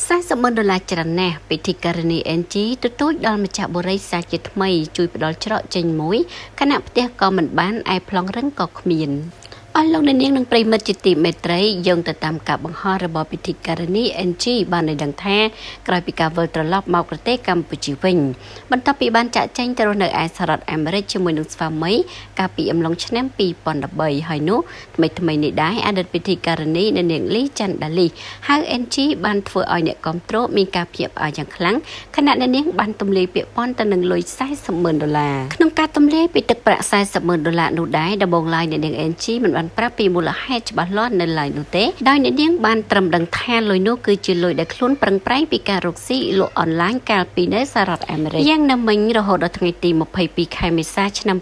$40,000 ច្រើនណាស់ពិធីការនី NG ទទូចដល់ម្ចាស់បុរីសាជាថ្មីជួយផ្ដល់ច្រកចេញមួយខណៈផ្ទះក៏មិនបានឯប្លង់រឹងក៏គ្មានអស់លោកអ្នកនាងនិងប្រិមិត្តជាទីមេត្រីយើងទៅតាមការបង្ហោះរបស់ពិធីការនី NG បានឲ្យដឹងថាក្រោយពីការវិលត្រឡប់មកប្រទេសកម្ពុជាវិញបន្ទាប់ពីបានចាក់ចែងទៅរស់នៅឯសហរដ្ឋអាមេរិកជាមួយនឹងស្វាមីកាលពីអំឡុងឆ្នាំ2013ហើយនោះថ្មីនេះដែរអតីតពិធីការនីនៅនាងលីច័ន្ទដាលីហៅ NG បានធ្វើឲ្យអ្នកគាំទ្រមានការភ្ញាក់ផ្អើលយ៉ាងខ្លាំងខណៈអ្នកនាងបានទម្លាយពាក្យប៉ុនទៅនឹងលុយ$40,000ក្នុងការទម្លាយពីទឹកប្រាក់$40,000នោះដែរដំបូងឡើយអ្នកនាង NG មិនបានប្រាប់ពីមូលហេតុច្បាស់លាស់នៅឡើយនោះទេដោយអ្នកនាងបានត្រឹមដឹងថាលុយនោះគឺជាលុយដែលខ្លួនប្រឹងប្រែងពីការរកស៊ីលក់អនឡាញកាលពីនៅសហរដ្ឋអាមេរិកយ៉ាងណាមិញរហូតដល់ថ្ងៃទី22ខែមេសាឆ្នាំ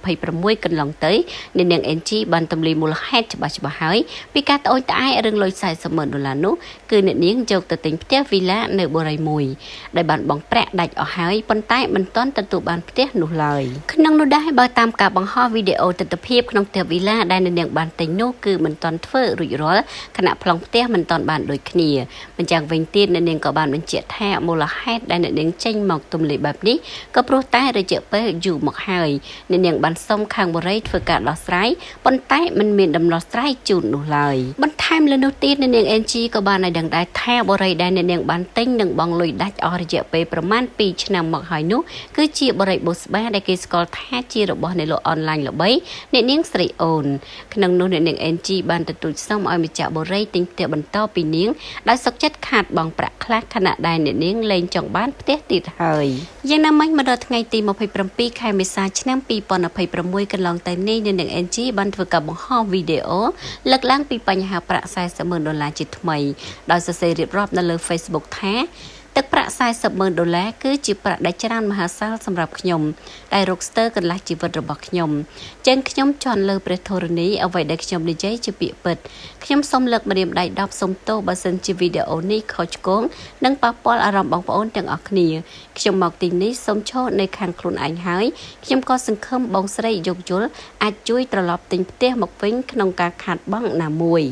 2026កន្លងទៅអ្នកនាង NG បានទម្លាយមូលហេតុច្បាស់ហើយពីការត្អូញត្អែររឿងលុយ$40,000នោះគឺអ្នកនាងយកទៅទិញផ្ទះវីឡានៅបុរីមួយដែលបានបង់ប្រាក់ដាច់អស់ហើយប៉ុន្តែមិនទាន់ទទួលបានផ្ទះនោះឡើយក្នុងនោះដែរបើតាមការបង្ហោះវីដេអូទិដ្ឋភាពក្នុងផ្ទះវីឡាដែលអ្នកនាងបានទិញនោះគឺមិនទាន់ធ្វើរួចរាល់ខណៈប្លង់ផ្ទះមិនទាន់បានដូចគ្នាមិនយ៉ាងវិញទៀតអ្នកនាងក៏បានបញ្ជាក់ថាមូលហេតុដែលអ្នកនាងចេញមកទម្លាយបែបនេះក៏ព្រោះតែរយៈពេលយូរមកហើយអ្នកនាងបានសុំខាងបុរីធ្វើការដោះស្រាយប៉ុន្តែមិនមានដំណោះស្រាយជូននោះឡើយបន្ថែមលើនោះទៀតអ្នកនាង NG ក៏បានឲ្យដឹងដែរថាបុរីដែលអ្នកនាងបានទិញនឹងបង់លុយដាច់អស់រយៈពេលប្រមាណ2ឆ្នាំមកហើយនោះគឺជាបុរីប៊ូស្បាដែលគេស្គាល់ថាជារបស់អ្នកលក់អនឡាញល្បីអ្នកនាងស្រីអូនក្នុងនោះអ្នកនាង NG បានទទូចសុំឲ្យម្ចាស់បុរីទិញផ្ទះបន្តពីនាងដោយសុខចិត្តខាតបង់ប្រាក់ខ្លះខណៈដែលអ្នកនាងលែងចង់បានផ្ទះទៀតហើយយ៉ាងណាមិញមកដល់ថ្ងៃទី27ខែមេសាឆ្នាំ2026កន្លងទៅនេះអ្នកនាង NG បានធ្វើការបង្ហោះវីដេអូលើកឡើងពីបញ្ហាប្រាក់$40,000ជាថ្មីដោយសរសេររៀបរាប់នៅលើ Facebook ថាទឹកប្រាក់$40,000គឺជាប្រាក់ដែលច្រើនមហាសាលសម្រាប់ខ្ញុំដែលរកស្ទើរកន្លះជីវិតរបស់ខ្ញុំចឹងខ្ញុំជន់លើព្រះធរណីអ្វីដែលខ្ញុំនិយាយជាពាក្យពិតខ្ញុំសូមលើកម្រាមដៃ10សូមទោសបើសិនជាវីដេអូនេះខុសឆ្គងនិងប៉ះពាល់អារម្មណ៍បងប្អូនទាំងអស់គ្នាខ្ញុំមកទីនេះសូមឈរនៅខាងខ្លួនឯងហើយខ្ញុំក៏សង្ឃឹមបងស្រីយោគយល់អាចជួយត្រឡប់ទិញផ្ទះមកវិញក្នុងការខាតបង់ណាមួយ